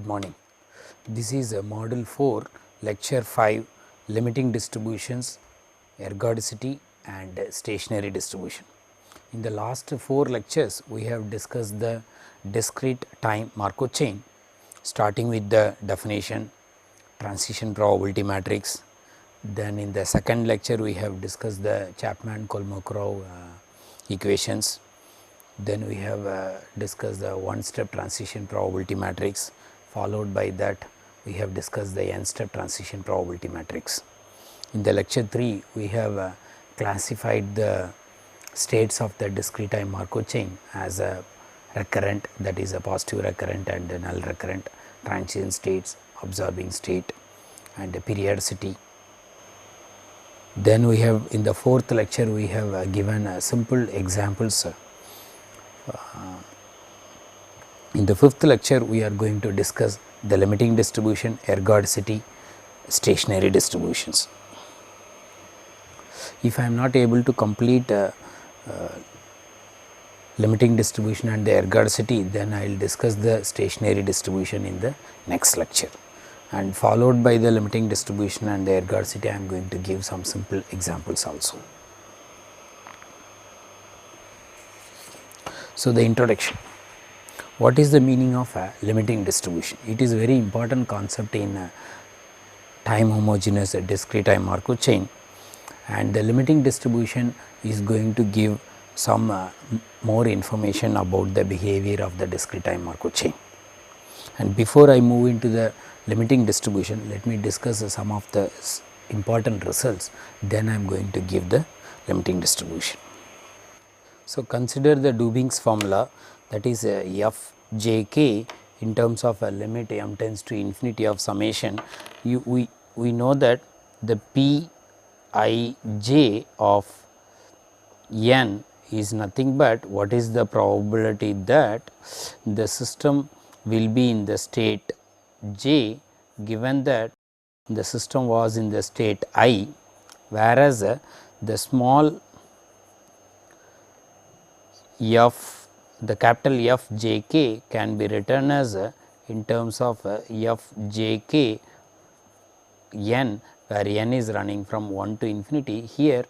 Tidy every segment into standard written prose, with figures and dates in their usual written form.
Good morning. This is a Module 4, Lecture 5, Limiting Distributions, Ergodicity and Stationary Distribution. In the last 4 lectures, we have discussed the discrete time Markov chain, starting with the definition, transition probability matrix. Then in the second lecture, we have discussed the Chapman-Kolmogorov equations. Then we have discussed the one-step transition probability matrix, followed by that we have discussed the n-step transition probability matrix. In the lecture 3, we have classified the states of the discrete time Markov chain as a recurrent, that is a positive recurrent and a null recurrent, transient states, absorbing state and a periodicity. Then we have in the fourth lecture we have given simple examples. In the fifth lecture, we are going to discuss the limiting distribution, ergodicity, stationary distributions. If I am not able to complete limiting distribution and the ergodicity, then I will discuss the stationary distribution in the next lecture, and followed by the limiting distribution and the ergodicity, I am going to give some simple examples also. So, the introduction. What is the meaning of a limiting distribution? It is a very important concept in time homogeneous discrete time Markov chain, and the limiting distribution is going to give some more information about the behavior of the discrete time Markov chain. And before I move into the limiting distribution, let me discuss some of the important results, then I am going to give the limiting distribution. So, consider the Dubin's formula, that is f j k in terms of a limit m tends to infinity of summation. We know that the p I j of n is nothing but what is the probability that the system will be in the state j given that the system was in the state I, whereas the small f, the capital F j k can be written as in terms of f j k n, where n is running from 1 to infinity. Here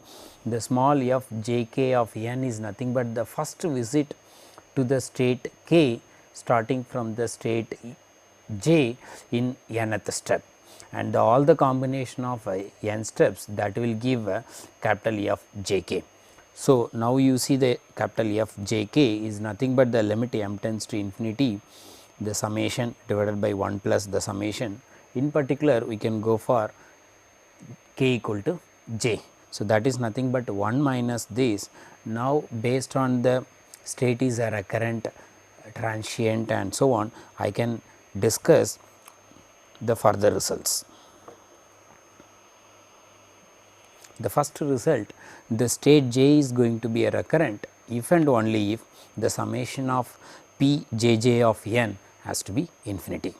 the small f j k of n is nothing but the first visit to the state k starting from the state j in nth step, and all the combination of n steps that will give capital F j k. So, now you see the capital F j k is nothing but the limit m tends to infinity, the summation divided by 1 plus the summation. In particular, we can go for k equal to j. So, that is nothing but 1 minus this. Now, based on the state is a recurrent, transient and so on, I can discuss the further results. The first result, the state j is going to be a recurrent if and only if the summation of p j j of n has to be infinity.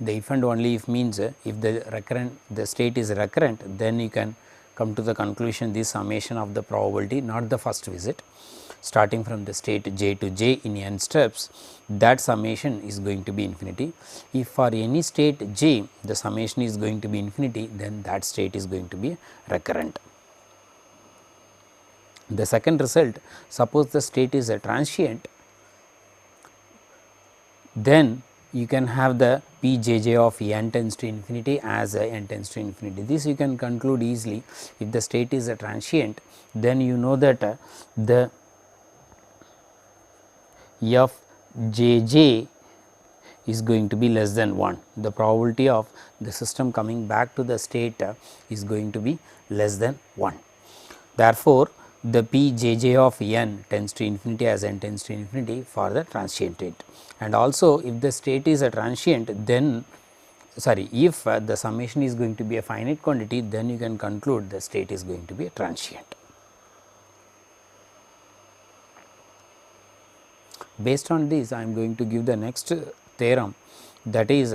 The if and only if means if the state is recurrent, then you can come to the conclusion this summation of the probability, not the first visit, starting from the state j to j in n steps, that summation is going to be infinity. If for any state j the summation is going to be infinity, then that state is going to be recurrent. The second result, suppose the state is a transient, then you can have the p j j of n tends to infinity as n tends to infinity. This you can conclude easily. If the state is a transient, then you know that the f j j is going to be less than 1. The probability of the system coming back to the state is going to be less than 1. Therefore, the p j j of n tends to infinity as n tends to infinity for the transient state. And also if the state is a transient, then if the summation is going to be a finite quantity, then you can conclude the state is going to be a transient. Based on this, I am going to give the next theorem, that is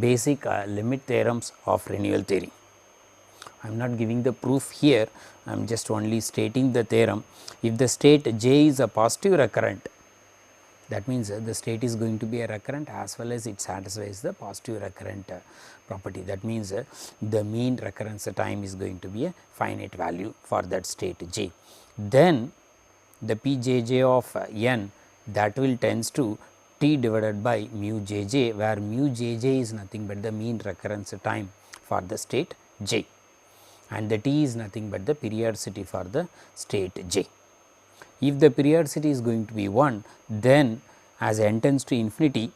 basic limit theorems of renewal theory. I am not giving the proof here, I am just only stating the theorem. If the state j is a positive recurrent, That means the state is going to be a recurrent as well as it satisfies the positive recurrent property. That means the mean recurrence time is going to be a finite value for that state j. Then the pjj of n, that will tends to t divided by mu jj, where mu jj is nothing but the mean recurrence time for the state j, and the t is nothing but the periodicity for the state j. If the periodicity is going to be 1, then as n tends to infinity,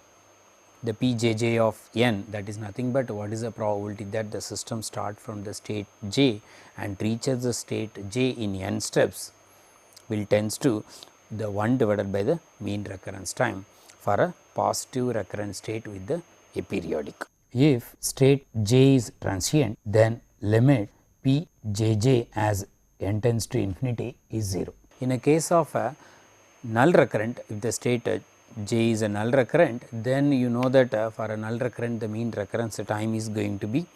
the pjj of n, that is nothing but what is the probability that the system start from the state j and reaches the state j in n steps, will tends to the 1 divided by the mean recurrence time for a positive recurrent state with the aperiodic. If state j is transient, then limit pjj as n tends to infinity is 0. In a case of a null recurrent, if the state j is a null recurrent, then you know that for a null recurrent the mean recurrence time is going to be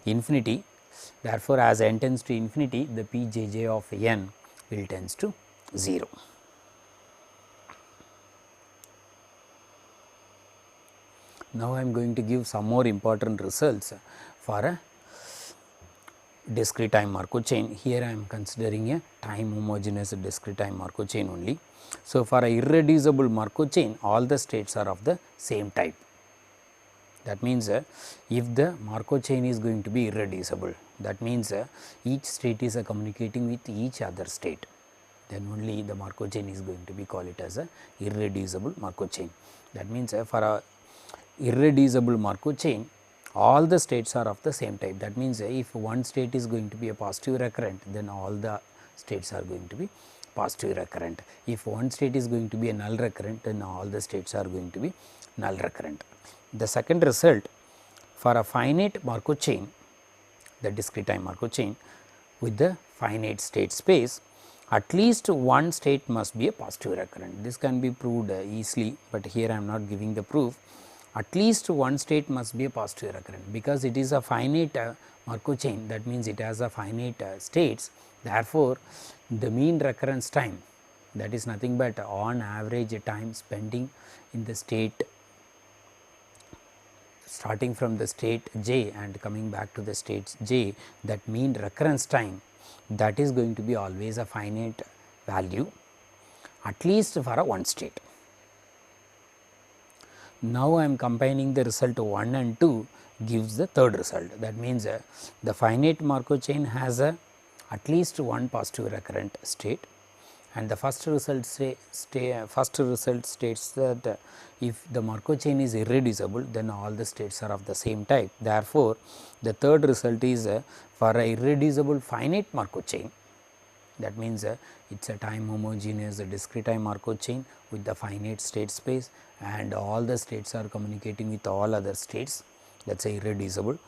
infinity. Therefore, as n tends to infinity, the pjj of n will tends to 0. Now, I am going to give some more important results for a discrete time Markov chain. Here I am considering a time homogeneous discrete time Markov chain only. So, for a irreducible Markov chain, all the states are of the same type. That means if the Markov chain is going to be irreducible, that means each state is communicating with each other state, then only the Markov chain is going to be called it as a irreducible Markov chain. That means for a irreducible Markov chain, all the states are of the same type. That means if one state is going to be a positive recurrent, then all the states are going to be positive recurrent. If one state is going to be a null recurrent, then all the states are going to be null recurrent. The second result, for a finite Markov chain, the discrete time Markov chain with the finite state space, at least one state must be a positive recurrent. This can be proved easily, but here I am not giving the proof. At least one state must be a positive recurrent, because it is a finite Markov chain, that means it has a finite states. Therefore, the mean recurrence time, that is nothing but on average time spending in the state starting from the state j and coming back to the state j, that mean recurrence time, that is going to be always a finite value, at least for a one state. Now, I am combining the result 1 and 2 gives the third result. That means the finite Markov chain has a at least one positive recurrent state, and the first result states that if the Markov chain is irreducible, then all the states are of the same type. Therefore, the third result is for a irreducible finite Markov chain. That means it is a time homogeneous discrete time Markov chain with the finite state space, and all the states are communicating with all other states, that is irreducible.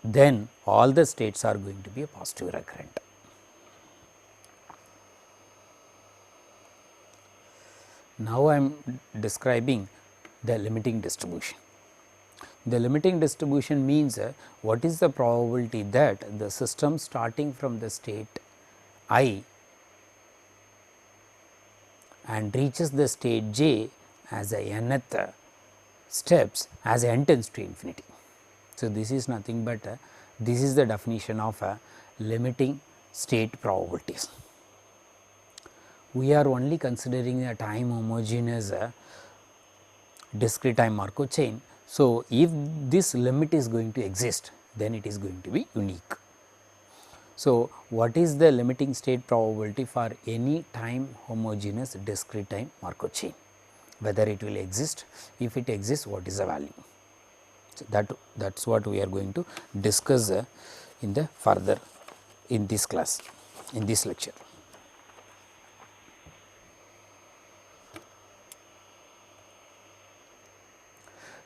Then all the states are going to be a positive recurrent. Now, I am describing the limiting distribution. The limiting distribution means what is the probability that the system starting from the state I and reaches the state j as a nth steps as n tends to infinity. So, this is nothing but this is the definition of limiting state probabilities. We are only considering a time homogeneous discrete time Markov chain. So, if this limit is going to exist, then it is going to be unique. So, what is the limiting state probability for any time homogeneous discrete time Markov chain? Whether it will exist, if it exists, what is the value? So, that is what we are going to discuss in the further in this class, in this lecture.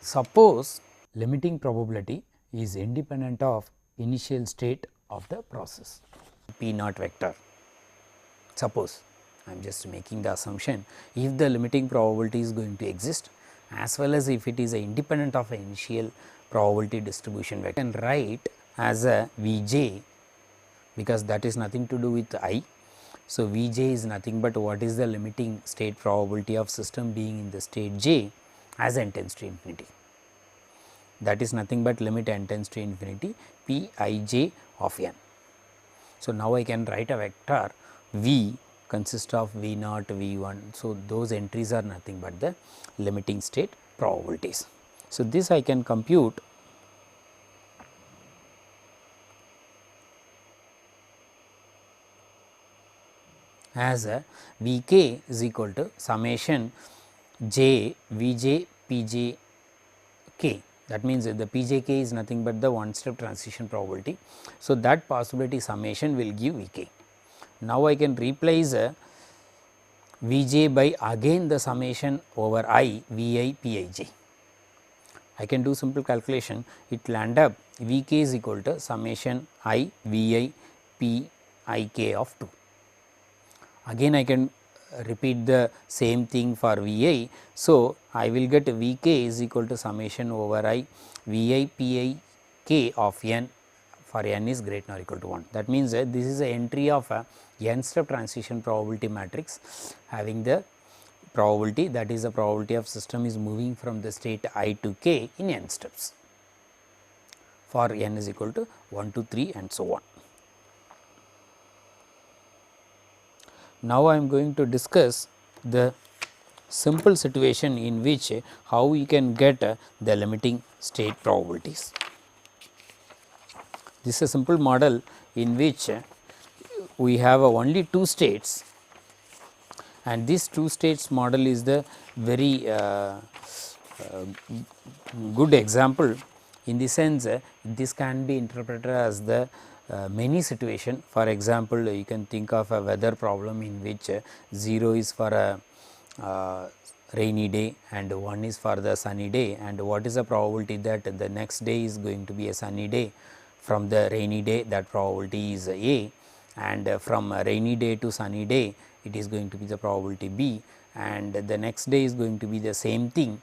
Suppose limiting probability is independent of initial state of the process p naught vector. Suppose I am just making the assumption, if the limiting probability is going to exist, as well as if it is independent of an initial probability distribution vector, and write as a Vj, because that is nothing to do with I. So, Vj is nothing but what is the limiting state probability of system being in the state j as n tends to infinity. That is nothing but limit n tends to infinity p I j of n. So, now I can write a vector V consists of V naught, V 1. So, those entries are nothing but the limiting state probabilities. So, this I can compute as a V k is equal to summation j V j P j k. That means, the P j k is nothing but the one step transition probability. So, that possibility summation will give V k. Now, I can replace V j by again the summation over I V I P I j. I can do simple calculation, it will end up V k is equal to summation I V I P I k of 2. Again I can repeat the same thing for V I. So, I will get V k is equal to summation over I V I P I k of n for n is greater than or equal to 1. That means, this is a entry of a n step transition probability matrix having the probability, that is the probability of system is moving from the state I to k in n steps for n is equal to 1 to 3 and so on. Now, I am going to discuss the simple situation in which how we can get the limiting state probabilities. This is a simple model in which we have only two states, and this two states model is the very good example, in the sense this can be interpreted as the many situation. For example, you can think of a weather problem in which 0 is for a rainy day and 1 is for the sunny day, and what is the probability that the next day is going to be a sunny day. From the rainy day, that probability is A, and from a rainy day to sunny day it is going to be the probability B, and the next day is going to be the same thing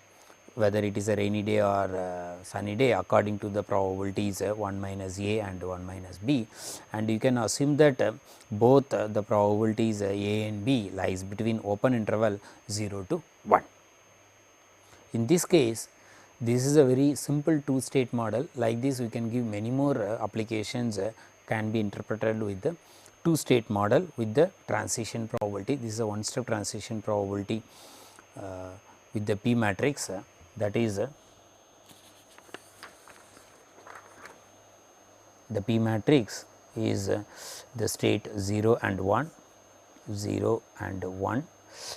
whether it is a rainy day or sunny day according to the probabilities 1 minus A and 1 minus B, and you can assume that both the probabilities A and B lies between open interval 0 to 1. In this case, this is a very simple two state model. Like this we can give many more applications can be interpreted with the two state model with the transition probability. This is a one step transition probability with the P matrix, that is the P matrix is the state 0 and 1, 0 and 1.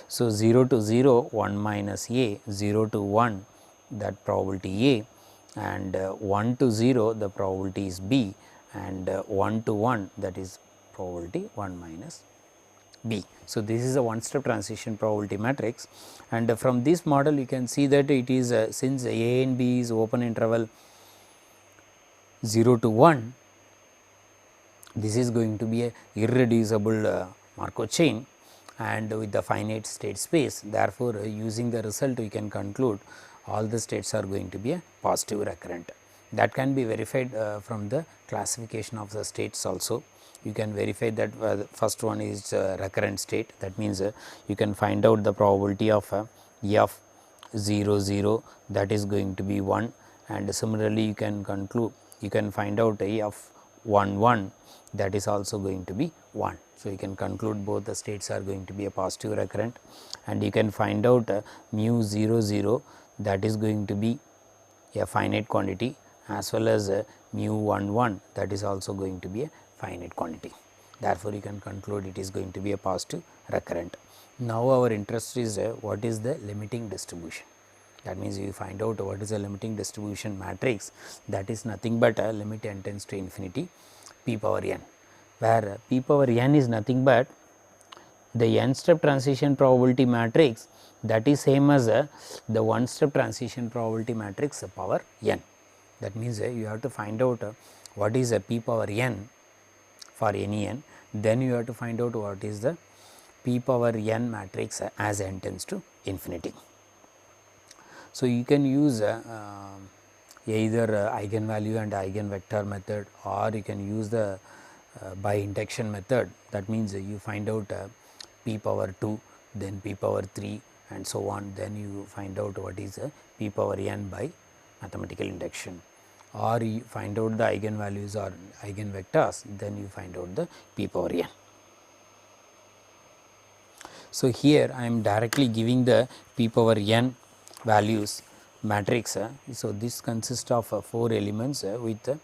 So, 0 to 0 1 minus A, 0 to 1 that probability A, and 1 to 0 the probability is B, and 1 to 1 that is probability 1 minus B. So, this is a one step transition probability matrix, and from this model you can see that it is since A and B is open interval 0 to 1, this is going to be a irreducible Markov chain and with the finite state space. Therefore, using the result we can conclude all the states are going to be a positive recurrent. That can be verified from the classification of the states also. You can verify that the first one is recurrent state, that means you can find out the probability of f 0 0 that is going to be 1, and similarly you can conclude, you can find out f 1 1 that is also going to be 1. So, you can conclude both the states are going to be a positive recurrent, and you can find out mu 0 0 that is going to be a finite quantity, as well as mu 1 1 that is also going to be a finite quantity. Therefore, you can conclude it is going to be a positive recurrent. Now, our interest is what is the limiting distribution. That means, you find out what is a limiting distribution matrix, that is nothing but a limit n tends to infinity p power n, where p power n is nothing but the n step transition probability matrix, that is same as the one step transition probability matrix power n. That means, you have to find out what is a p power n for any n, then you have to find out what is the p power n matrix as n tends to infinity. So, you can use either eigenvalue and eigenvector method, or you can use the by induction method. That means you find out p power 2, then p power 3 and so on, then you find out what is p power n by mathematical induction, or you find out the eigenvalues or eigenvectors, then you find out the p power n. So, here I am directly giving the p power n values matrix. So, this consists of 4 elements with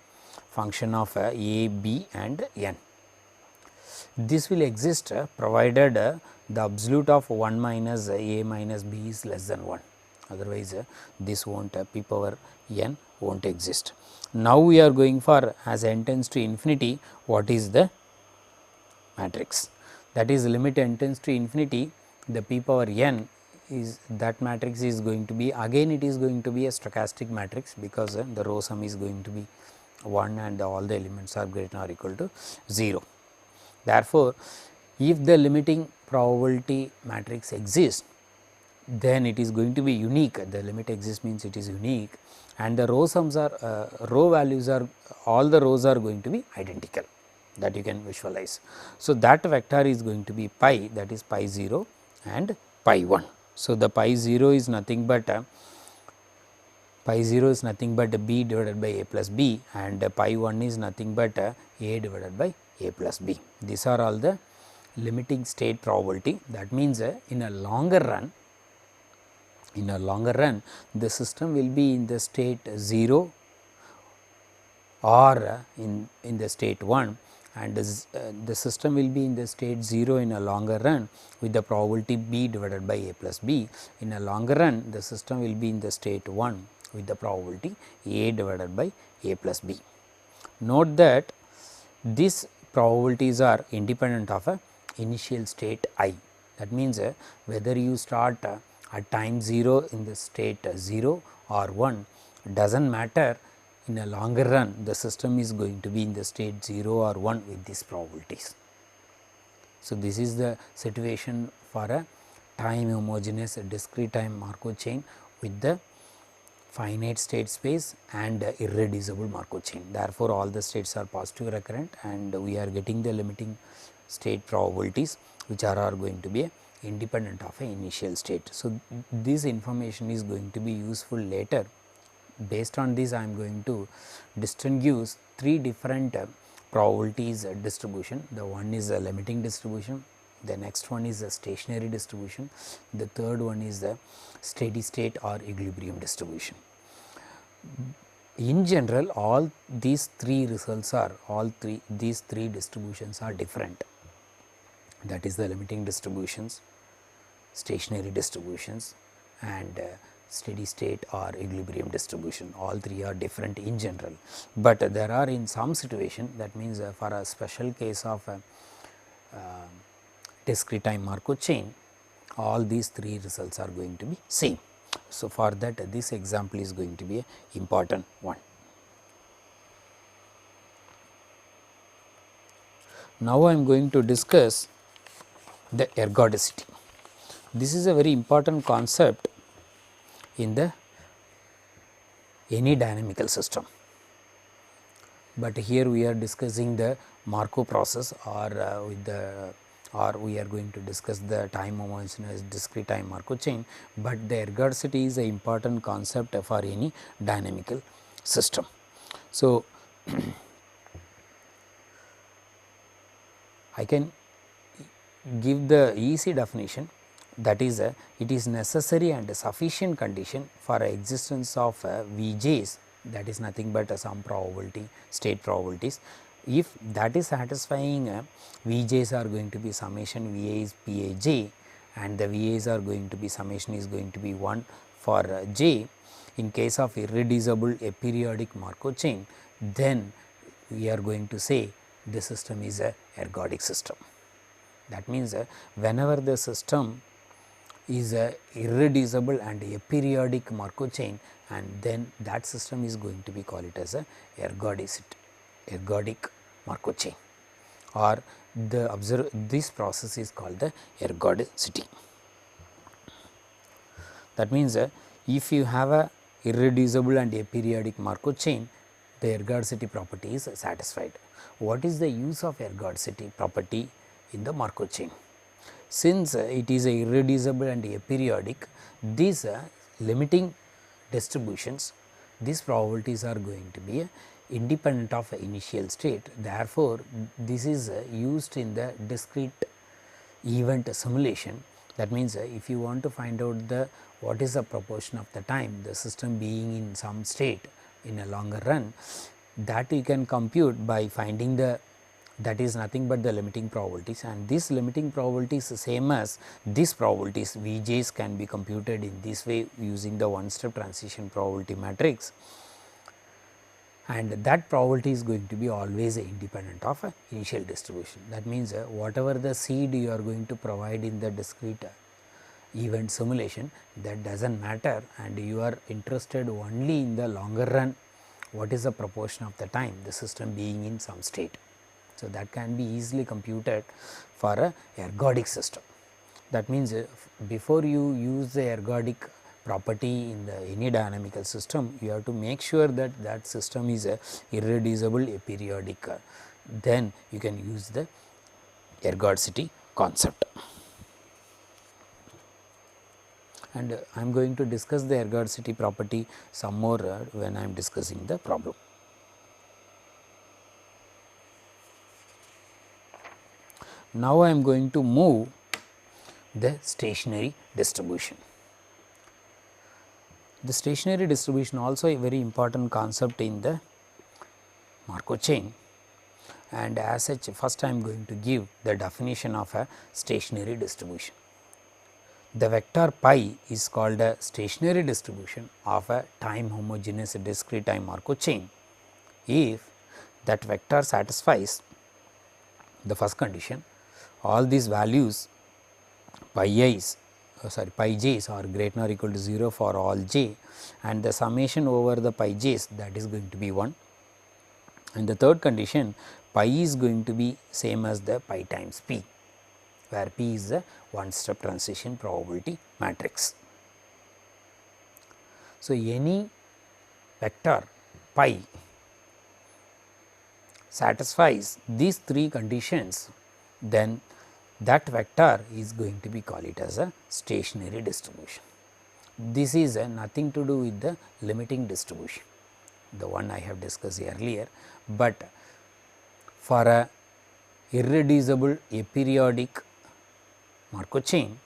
function of a, b and n. This will exist provided the absolute of 1 minus a minus b is less than 1, otherwise this will not p power n will not exist. Now, we are going for as n tends to infinity, what is the matrix, that is limit n tends to infinity, the p power n is that matrix is going to be, again it is going to be a stochastic matrix, because the row sum is going to be 1 and all the elements are greater than or equal to 0. Therefore, if the limiting probability matrix exists, then it is going to be unique. The limit exists means it is unique, and the row sums are row values are, all the rows are going to be identical, that you can visualize. So, that vector is going to be pi, that is pi 0 and pi 1. So, the pi 0 is nothing but pi 0 is nothing but b divided by a plus b, and pi 1 is nothing but a divided by a plus b. These are all the limiting state probability. That means, in a longer run, the system will be in the state 0 or in the state 1, and the system will be in the state 0 in a longer run with the probability b divided by a plus b. In a longer run, the system will be in the state 1 with the probability a divided by a plus b. Note that these probabilities are independent of a initial state I. That means, whether you start at time 0 in the state 0 or 1 does not matter. In a longer run, the system is going to be in the state 0 or 1 with these probabilities. So, this is the situation for a time homogeneous discrete time Markov chain with the finite state space and irreducible Markov chain. Therefore, all the states are positive recurrent, and we are getting the limiting state probabilities which are going to be independent of an initial state. So, this information is going to be useful later. Based on this, I am going to distinguish 3 different probabilities distribution. The one is a limiting distribution, the next one is a stationary distribution, the third one is the steady state or equilibrium distribution. In general, all these 3 results are, these 3 distributions are different, that is the limiting distributions, stationary distributions and steady state or equilibrium distribution. All 3 are different in general, but there are in some situation, that means for a special case of discrete time Markov chain, all these 3 results are going to be same. So, for that this example is going to be an important one. Now, I am going to discuss the ergodicity. This is a very important concept in the any dynamical system, but here we are discussing the Markov process or with the, or we are going to discuss the time homogeneous discrete time Markov chain, but the ergodicity is an important concept for any dynamical system. So, I can give the easy definition, that is it is necessary and sufficient condition for existence of Vj's, that is nothing but some probability state probabilities. If that is satisfying, Vj's are going to be summation Va is Pij, and the Va's are going to be summation is going to be 1 for j. In case of irreducible aperiodic Markov chain, then we are going to say the system is a ergodic system. That means, whenever the system is a irreducible and aperiodic Markov chain, and then that system is going to be called it as a ergodic Markov chain, or the this process is called the ergodicity. That means, if you have a irreducible and aperiodic Markov chain, the ergodicity property is satisfied. what is the use of ergodicity property in the Markov chain? Since it is a irreducible and aperiodic, these limiting distributions, these probabilities are going to be independent of initial state. Therefore, this is used in the discrete event simulation. That means, if you want to find out the what is the proportion of the time the system being in some state in a longer run, that you can compute by finding the, that is nothing but the limiting probabilities, and this limiting probabilities is same as these probabilities Vj's can be computed in this way using the one step transition probability matrix, and that probability is going to be always independent of initial distribution. That means, whatever the seed you are going to provide in the discrete event simulation, that does not matter, and you are interested only in the longer run what is the proportion of the time the system being in some state. So, that can be easily computed for a ergodic system. That means, before you use the ergodic property in the any dynamical system, you have to make sure that that system is a irreducible aperiodic, then you can use the ergodicity concept. And I am going to discuss the ergodicity property some more when I am discussing the problem. Now, I am going to move the stationary distribution. The stationary distribution also a very important concept in the Markov chain, and as such first I am going to give the definition of a stationary distribution. The vector pi is called a stationary distribution of a time homogeneous discrete time Markov chain if that vector satisfies the first condition, all these values pi i's pi j's are greater than or equal to 0 for all j, and the summation over the pi j's, that is going to be 1, and the third condition pi is going to be same as the pi times p, where p is the one step transition probability matrix. So, any vector pi satisfies these three conditions, then that vector is going to be called it as a stationary distribution. This is nothing to do with the limiting distribution, the one I have discussed earlier, but for a irreducible aperiodic Markov chain,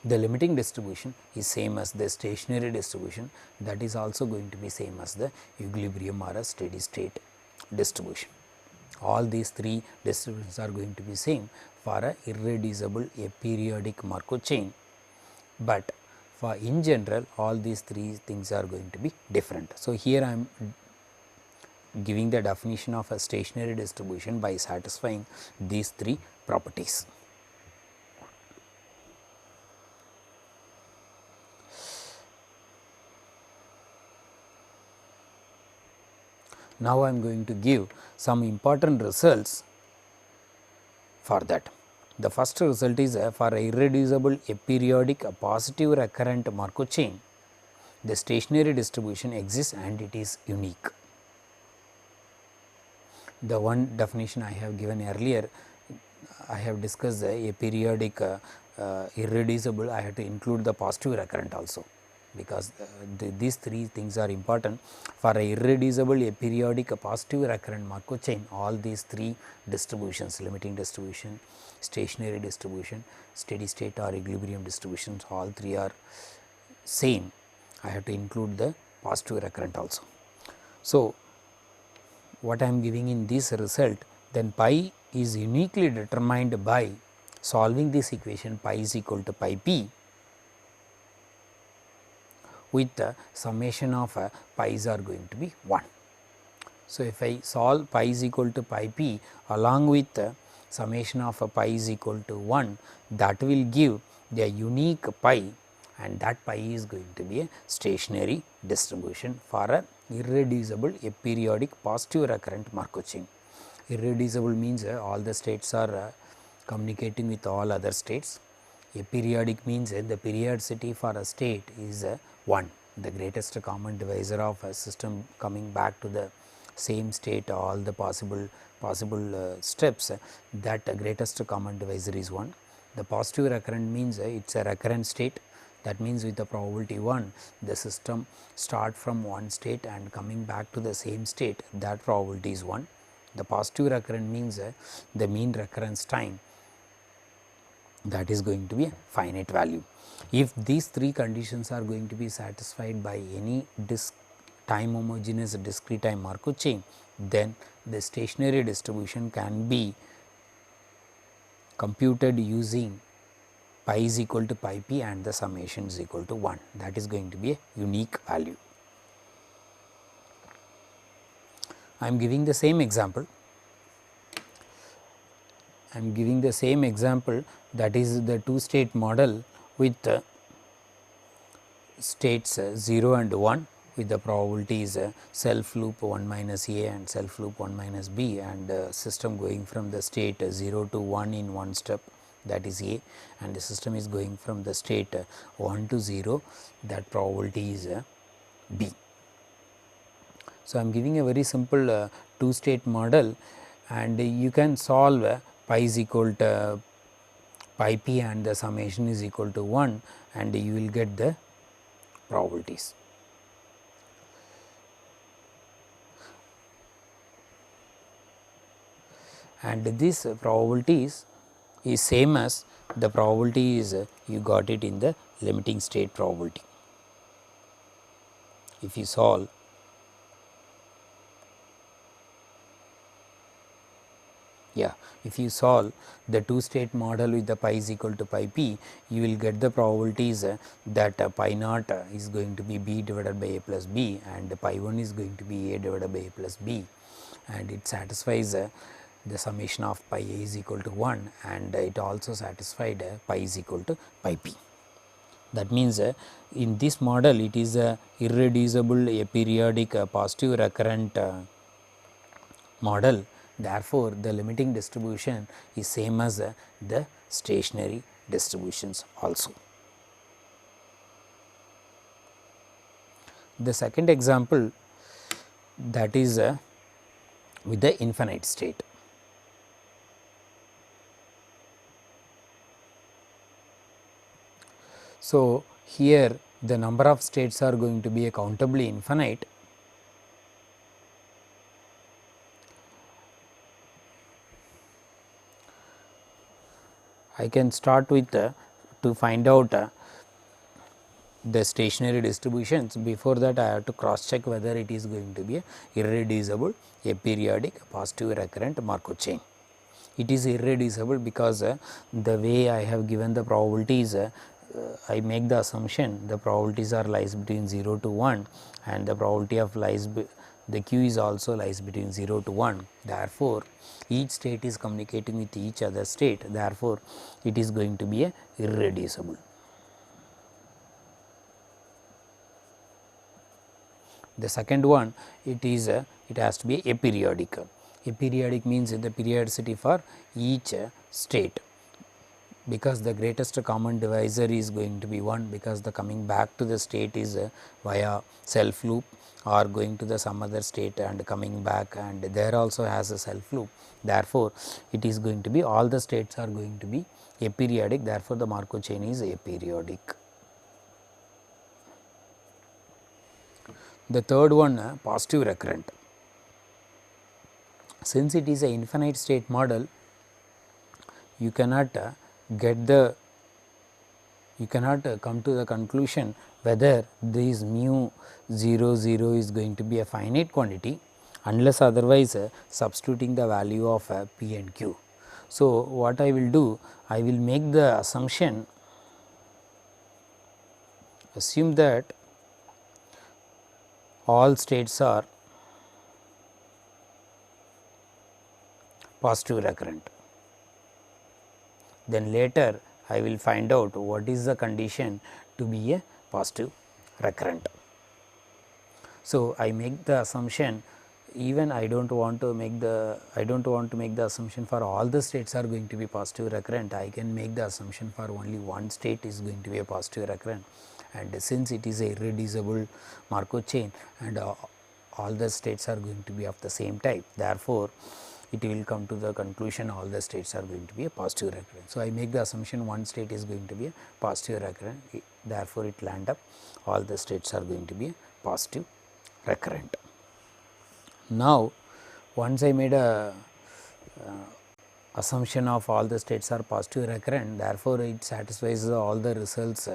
the limiting distribution is same as the stationary distribution, that is also going to be same as the equilibrium or a steady state distribution. All these three distributions are going to be same for a irreducible aperiodic Markov chain, but for in general all these three things are going to be different. So, here I am giving the definition of a stationary distribution by satisfying these three properties. Now, I am going to give some important results for that. The first result is for a irreducible aperiodic positive recurrent Markov chain, the stationary distribution exists and it is unique. The one definition I have given earlier, I have discussed the aperiodic irreducible, I have to include the positive recurrent also, because these three things are important. For a irreducible aperiodic positive recurrent Markov chain, all these three distributions, limiting distribution, stationary distribution, steady state or equilibrium distributions, all three are same. I have to include the positive recurrent also. So, what I am giving in this result, then pi is uniquely determined by solving this equation pi is equal to pi p with the summation of pi's are going to be 1. So, if I solve pi is equal to pi p along with the summation of pi is equal to 1, that will give the unique pi, and that pi is going to be a stationary distribution for a irreducible aperiodic positive recurrent Markov chain. Irreducible means all the states are communicating with all other states. Aperiodic means the periodicity for a state is 1, the greatest common divisor of a system coming back to the same state all the possible steps, that greatest common divisor is 1. The positive recurrent means it is a recurrent state. That means with the probability 1, the system start from one state and coming back to the same state, that probability is 1. The positive recurrent means the mean recurrence time, that is going to be a finite value. If these three conditions are going to be satisfied by any time homogeneous discrete time Markov chain, then the stationary distribution can be computed using pi is equal to pi p and the summation is equal to 1. That is going to be a unique value. I am giving the same example. That is the two state model with states 0 and 1 with the probabilities self loop 1 minus a and self loop 1 minus b, and system going from the state 0 to 1 in one step, that is a, and the system is going from the state 1 to 0, that probability is b. So, I am giving a very simple two state model, and you can solve pi is equal to pi p and the summation is equal to 1, and you will get the probabilities. And this probabilities is same as the probability is you got it in the limiting state probability. If you solve if you solve the two state model with the pi is equal to pi p, you will get the probabilities that pi naught is going to be b divided by a plus b, and pi 1 is going to be a divided by a plus b, and it satisfies the summation of pi a is equal to 1, and it also satisfied pi is equal to pi p. That means in this model it is a irreducible aperiodic positive recurrent model. Therefore, the limiting distribution is same as the stationary distributions also. The second example, that is with the infinite state. So, here the number of states are going to be countably infinite. I can start with to find out the stationary distributions. Before that, I have to cross check whether it is going to be a irreducible aperiodic positive recurrent Markov chain. It is irreducible because the way I have given the probabilities, I make the assumption the probabilities are lies between 0 to 1, and the probability of the q is also lies between 0 to 1. Therefore, each state is communicating with each other state. Therefore, it is going to be a irreducible. The second one, it has to be aperiodic. Aperiodic means the periodicity for each state, because the greatest common divisor is going to be 1, because the coming back to the state is via self loop or going to the some other state and coming back, and there also has a self loop. Therefore, it is going to be all the states are going to be aperiodic. Therefore, the Markov chain is aperiodic. The third one, positive recurrent. Since it is a infinite state model, you cannot come to the conclusion whether this mu 0 0 is going to be a finite quantity, unless otherwise substituting the value of p and q. So, what I will do, I will make the assumption, assume that all states are positive recurrent. Then later I will find out what is the condition to be a positive recurrent. So, I make the assumption, even I do not want to make the assumption for all the states are going to be positive recurrent. I can make the assumption for only one state is going to be a positive recurrent, and since it is a irreducible Markov chain and all the states are going to be of the same type. Therefore, it will come to the conclusion all the states are going to be a positive recurrent. So, I make the assumption one state is going to be a positive recurrent, therefore, it land up all the states are going to be a positive recurrent. Now, once I made a assumption of all the states are positive recurrent, therefore, it satisfies all the results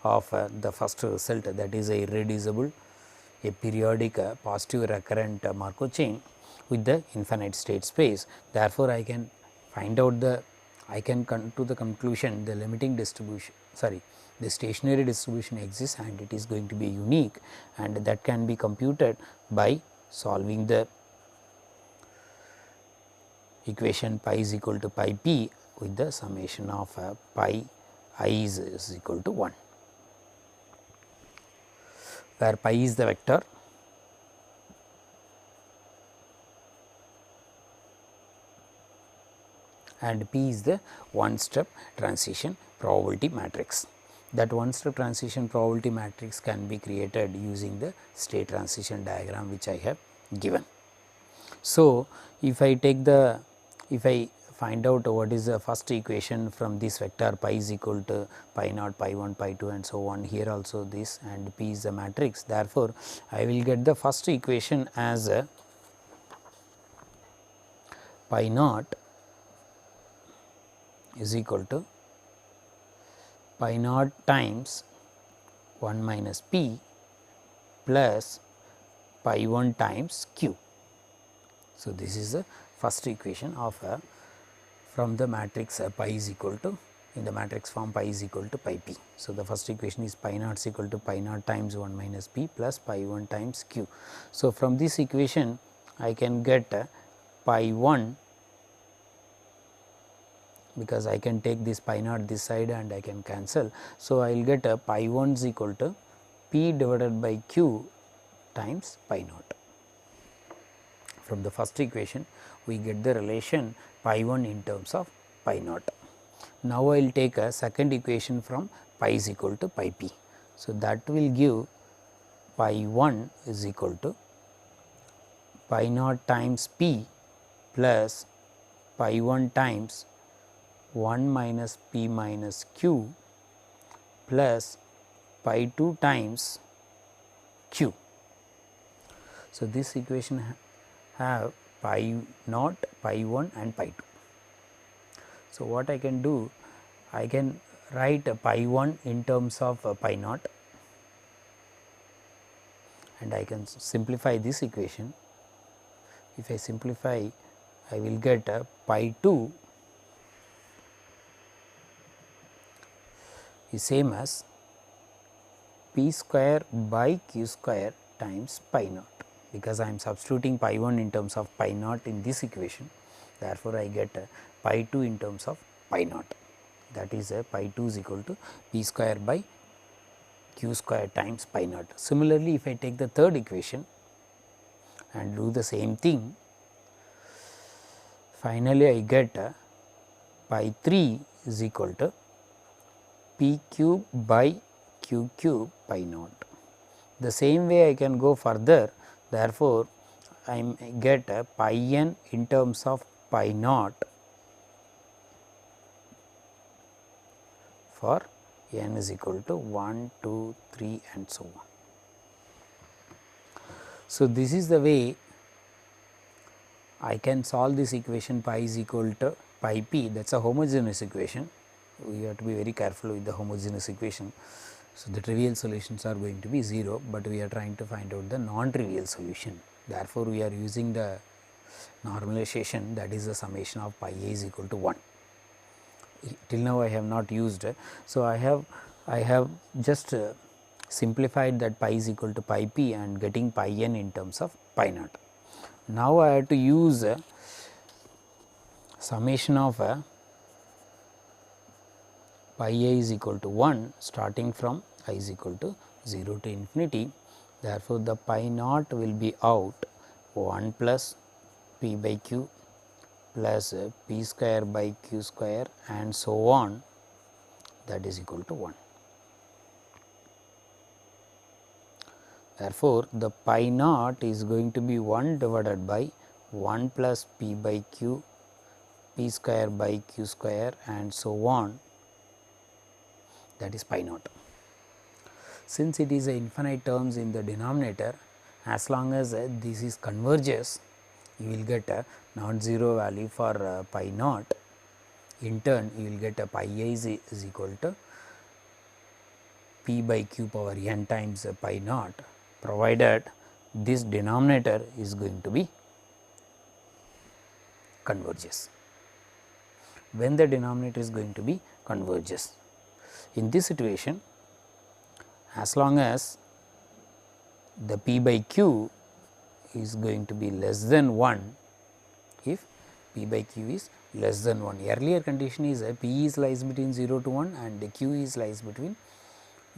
of the first result, that is a irreducible, a periodic positive recurrent Markov chain with the infinite state space. Therefore, I can find out I can come to the conclusion the limiting distribution, the stationary distribution exists and it is going to be unique, and that can be computed by solving the equation pi is equal to pi p with the summation of pi I is equal to 1, where pi is the vector and P is the one step transition probability matrix. That one step transition probability matrix can be created using the state transition diagram which I have given. So, if I find out what is the first equation from this vector pi is equal to pi naught, pi 1, pi 2 and so on, here also this, and P is the matrix. Therefore, I will get the first equation as a pi naught is equal to pi naught times 1 minus p plus pi 1 times q. So, this is the first equation of from the matrix pi is equal to, in the matrix form pi is equal to pi p. So, the first equation is pi naught is equal to pi naught times 1 minus p plus pi 1 times q. So, from this equation I can get pi 1, because I can take this pi naught this side and I can cancel. So, I will get a pi 1 is equal to p divided by q times pi naught. From the first equation we get the relation pi 1 in terms of pi naught. Now, I will take a second equation from pi is equal to pi p. So, that will give pi 1 is equal to pi naught times p plus pi 1 times 1 minus p minus q plus pi 2 times q. So, this equation have pi naught, pi 1 and pi 2. So, what I can do, I can write pi 1 in terms of pi naught, and I can simplify this equation. If I simplify, I will get pi 2 is same as p square by q square times pi naught, because I am substituting pi 1 in terms of pi naught in this equation. Therefore, I get pi 2 in terms of pi naught, that is pi 2 is equal to p square by q square times pi naught. Similarly, if I take the third equation and do the same thing, finally, I get pi 3 is equal to p cube by q cube pi naught. The same way I can go further. Therefore, I get pi n in terms of pi naught for n is equal to 1, 2, 3 and so on. So, this is the way I can solve this equation pi is equal to pi p, that is a homogeneous equation. We have to be very careful with the homogeneous equation. So, the trivial solutions are going to be 0, but we are trying to find out the non-trivial solution. Therefore, we are using the normalization, that is the summation of pi a is equal to 1. Till now I have not used. So, I have just simplified that pi is equal to pi p and getting pi n in terms of pi naught. Now, I have to use summation of pi a is equal to 1 starting from I is equal to 0 to infinity. Therefore, the pi naught will be out 1 plus p by q plus p square by q square and so on, that is equal to 1. Therefore, the pi naught is going to be 1 divided by 1 plus p by q, p square by q square and so on, that is pi naught. Since it is a infinite terms in the denominator, as long as this is converges, you will get a non-zero value for pi naught. In turn, you will get a pi I is equal to p by q power n times pi naught, provided this denominator is going to be converges. When the denominator is going to be converges, in this situation, as long as the p by q is going to be less than 1, if p by q is less than 1. Earlier condition is p is lies between 0 to 1 and q is lies between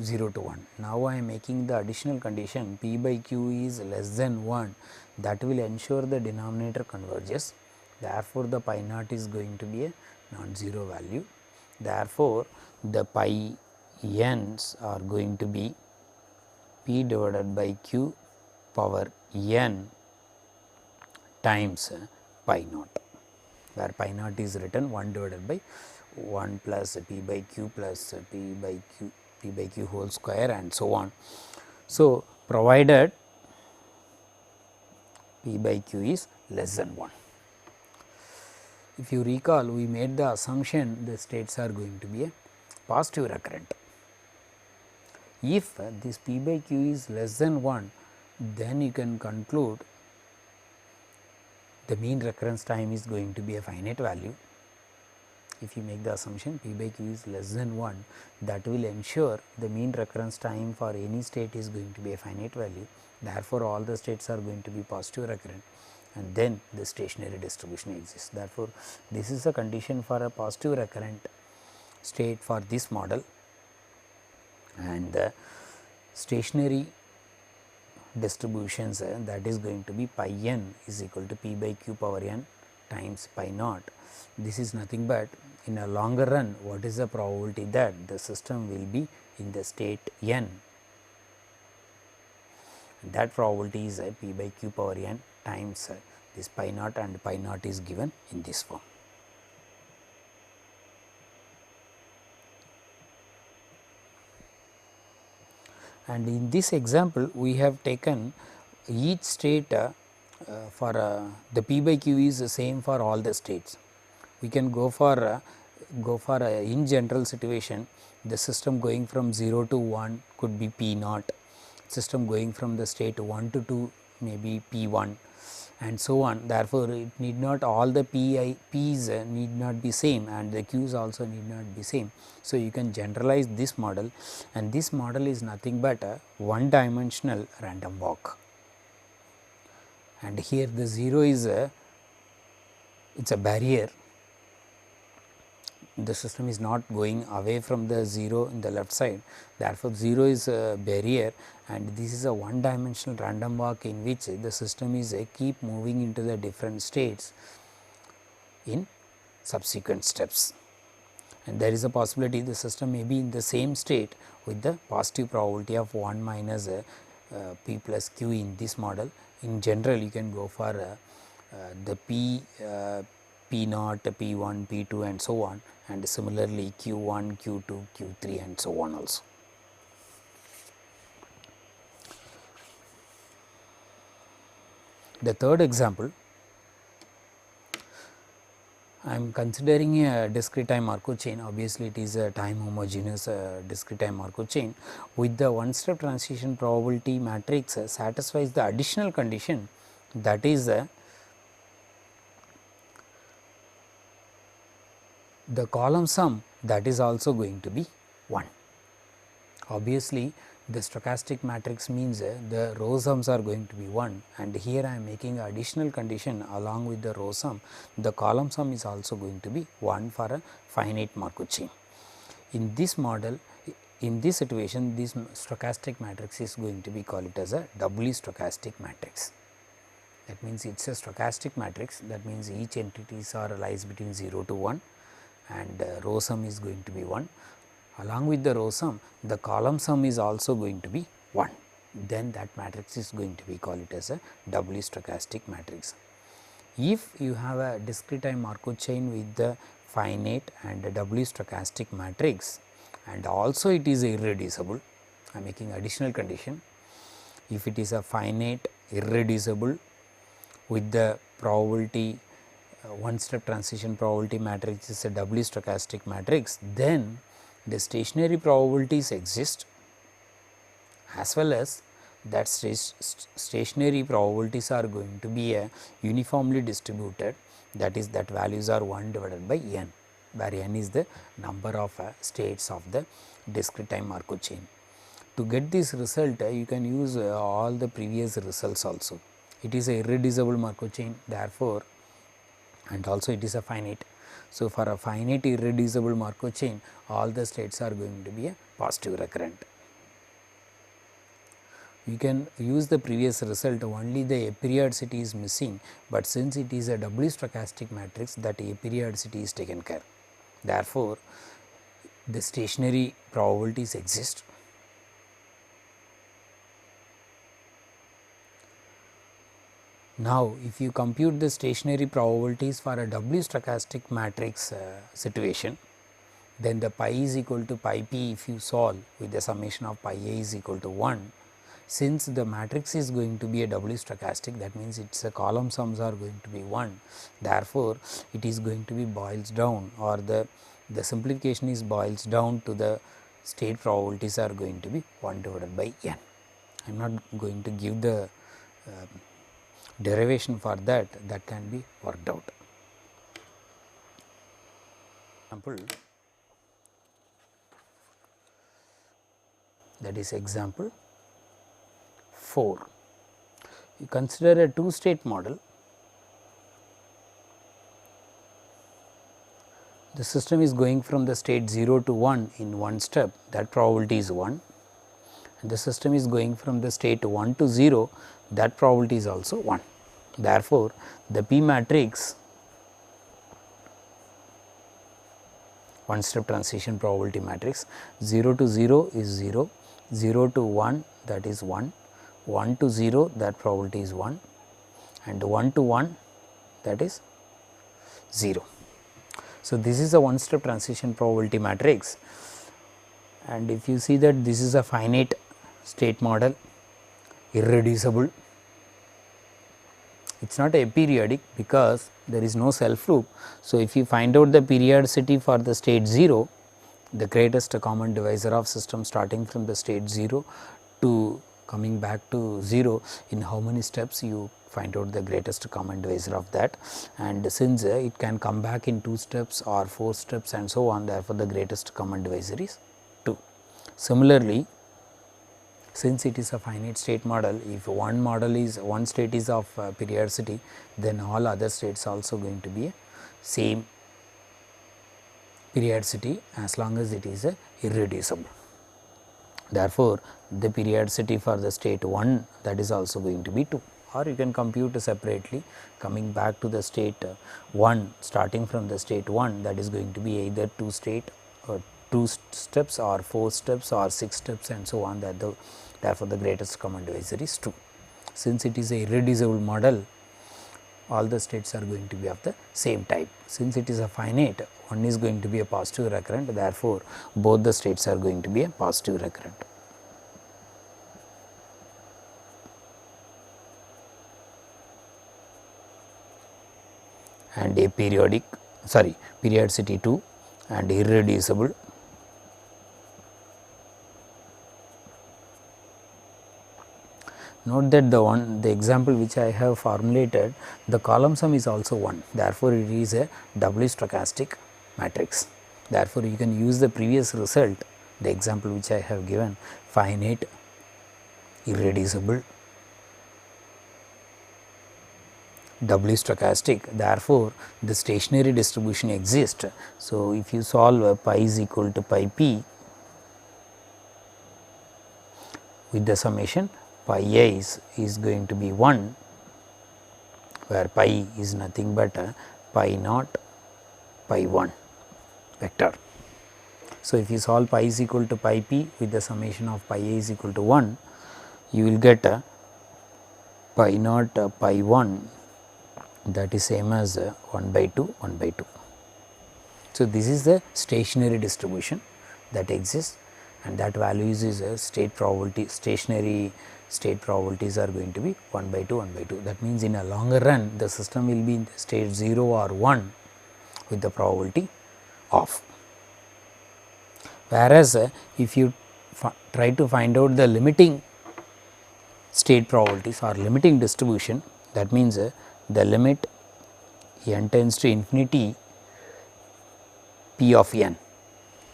0 to 1. Now, I am making the additional condition p by q is less than 1, that will ensure the denominator converges. Therefore, the pi naught is going to be a non-zero value. Therefore, the pi n's are going to be p divided by q power n times pi naught, where pi naught is written 1 divided by 1 plus p by q plus p by q whole square and so on. So, provided p by q is less than 1. If you recall, we made the assumption the states are going to be a positive recurrent. If this p by q is less than 1, then you can conclude the mean recurrence time is going to be a finite value. If you make the assumption p by q is less than 1, that will ensure the mean recurrence time for any state is going to be a finite value. Therefore, all the states are going to be positive recurrent, and then the stationary distribution exists. Therefore, this is a condition for a positive recurrent state for this model, and the stationary distributions that is going to be pi n is equal to p by q power n times pi naught. This is nothing but in a longer run, what is the probability that the system will be in the state n? That probability is p by q power n times this pi naught, and pi naught is given in this form. And in this example, we have taken each state for the p by q is the same for all the states. We can go for in general situation, the system going from 0 to 1 could be p naught, system going from the state 1 to 2 may be p 1 and so on. Therefore, it need not all the p's need not be same, and the q's also need not be same. So, you can generalize this model, and this model is nothing but a one dimensional random walk, and here the 0 is it is a barrier. The system is not going away from the 0 in the left side. Therefore, 0 is a barrier, and this is a one dimensional random walk in which the system is keep moving into the different states in subsequent steps, and there is a possibility the system may be in the same state with the positive probability of 1 minus p plus q in this model. In general, you can go for the p naught, p 1, p 2 and so on, and similarly q 1, q 2, q 3 and so on also. The third example, I am considering a discrete time Markov chain. Obviously, it is a time homogeneous discrete time Markov chain with the one step transition probability matrix satisfies the additional condition, that is the column sum that is also going to be 1. Obviously, the stochastic matrix means the row sums are going to be 1, and here I am making additional condition along with the row sum, the column sum is also going to be 1 for a finite Markov chain. In this model, in this situation, this stochastic matrix is going to be called it as a W-stochastic matrix. That means, it is a stochastic matrix, that means each entities are lies between 0 to 1, and row sum is going to be 1. Along with the row sum, the column sum is also going to be 1. then that matrix is going to be called it as a W-stochastic matrix. If you have a discrete time Markov chain with the finite and a W-stochastic matrix and also it is irreducible, I am making additional condition. If it is a finite irreducible with the probability one step transition probability matrix is a W-stochastic matrix, then the stationary probabilities exist as well as that stationary probabilities are going to be a uniformly distributed, that is that values are 1 divided by n, where n is the number of states of the discrete time Markov chain. To get this result you can use all the previous results also. It is a irreducible Markov chain, therefore, and also it is a finite. So, for a finite irreducible Markov chain all the states are going to be a positive recurrent. You can use the previous result, only the aperiodicity is missing, but since it is a W-stochastic matrix, that aperiodicity is taken care. Therefore, the stationary probabilities exist. Now, if you compute the stationary probabilities for a W-stochastic matrix situation, then the pi is equal to pi p if you solve with the summation of pi a is equal to 1. Since the matrix is going to be a W-stochastic, that means its column sums are going to be 1. Therefore, it is going to be boils down, or the simplification is boils down to the state probabilities are going to be 1 divided by n. I am not going to give the derivation for that, that can be worked out. Example, that is example 4. You consider a two state model. The system is going from the state 0 to 1 in one step, that probability is 1, and the system is going from the state 1 to 0, that probability is also 1. Therefore, the P matrix one step transition probability matrix 0 to 0 is 0, 0 to 1 that is 1, 1 to 0 that probability is 1, and 1 to 1 that is 0. So, this is a one step transition probability matrix, and if you see that this is a finite state model, irreducible. It is not aperiodic because there is no self loop. So, if you find out the periodicity for the state 0, the greatest common divisor of system starting from the state 0 to coming back to 0, in how many steps you find out the greatest common divisor of that, and since it can come back in 2 steps or 4 steps and so on, therefore, the greatest common divisor is 2. Similarly, since it is a finite state model, if one state is of periodicity, then all other states also going to be a same periodicity as long as it is a irreducible. Therefore, the periodicity for the state 1, that is also going to be 2, or you can compute separately coming back to the state 1, starting from the state 1, that is going to be either 2 steps or 4 steps or 6 steps and so on, that therefore, the greatest common divisor is 2. Since it is a irreducible model, all the states are going to be of the same type. Since it is a finite, one is going to be a positive recurrent, therefore, both the states are going to be a positive recurrent. And a periodicity 2 and irreducible. Note that the example which I have formulated, the column sum is also 1, therefore, it is a W-stochastic matrix. Therefore, you can use the previous result, the example which I have given, finite, irreducible, W-stochastic. Therefore, the stationary distribution exists. So, if you solve pi is equal to pi p with the summation, pi a is going to be 1, where pi is nothing but pi naught pi 1 vector. So, if you solve pi is equal to pi p with the summation of pi a is equal to 1, you will get pi naught pi 1, that is same as 1 by 2 1 by 2. So, this is the stationary distribution that exists, and that values is a state probability, stationary state probabilities are going to be 1 by 2 1 by 2. That means, in a longer run the system will be in the state 0 or 1 with the probability of. Whereas, if you try to find out the limiting state probabilities or limiting distribution, that means the limit n tends to infinity p of n,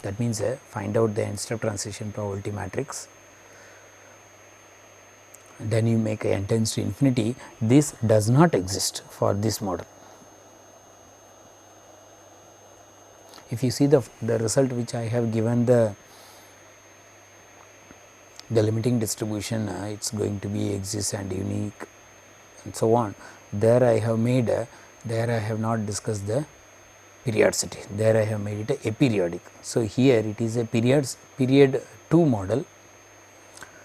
that means find out the n step transition probability matrix, then you make n tends to infinity. This does not exist for this model. If you see the result which I have given, the limiting distribution, it is going to be exist and unique and so on. There I have made there I have not discussed the periodicity, there I have made it a aperiodic. So, here it is a period 2 model.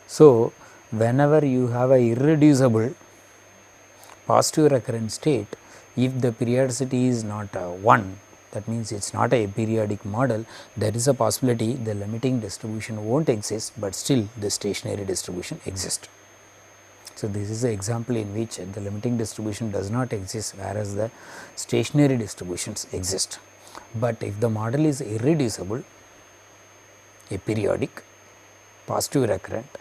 So, whenever you have a irreducible positive recurrent state, if the periodicity is not 1, that means it is not a periodic model, there is a possibility the limiting distribution will not exist, but still the stationary distribution exists. So, this is the example in which the limiting distribution does not exist, whereas the stationary distributions exist. But if the model is irreducible, aperiodic, positive recurrent,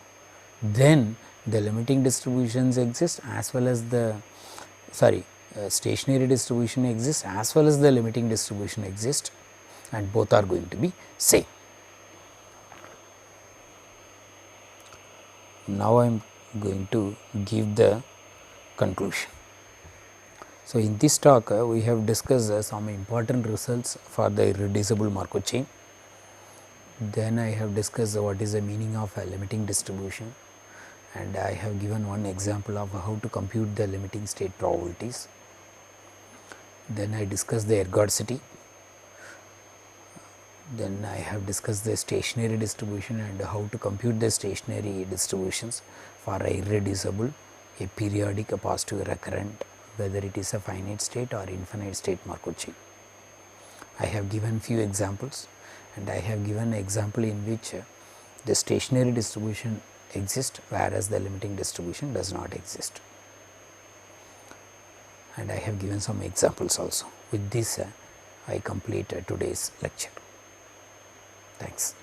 then the limiting distributions exist as well as the stationary distribution exists as well as the limiting distribution exists, and both are going to be same. Now, I am going to give the conclusion. So, in this talk we have discussed some important results for the irreducible Markov chain. Then I have discussed what is the meaning of a limiting distribution, and I have given one example of how to compute the limiting state probabilities. Then I discussed the ergodicity. Then I have discussed the stationary distribution and how to compute the stationary distributions for a irreducible, a periodic, a positive recurrent, whether it is a finite state or infinite state Markov chain. I have given few examples, and I have given an example in which the stationary distribution exists, whereas the limiting distribution does not exist. And I have given some examples also. With this, I complete today's lecture. Thanks.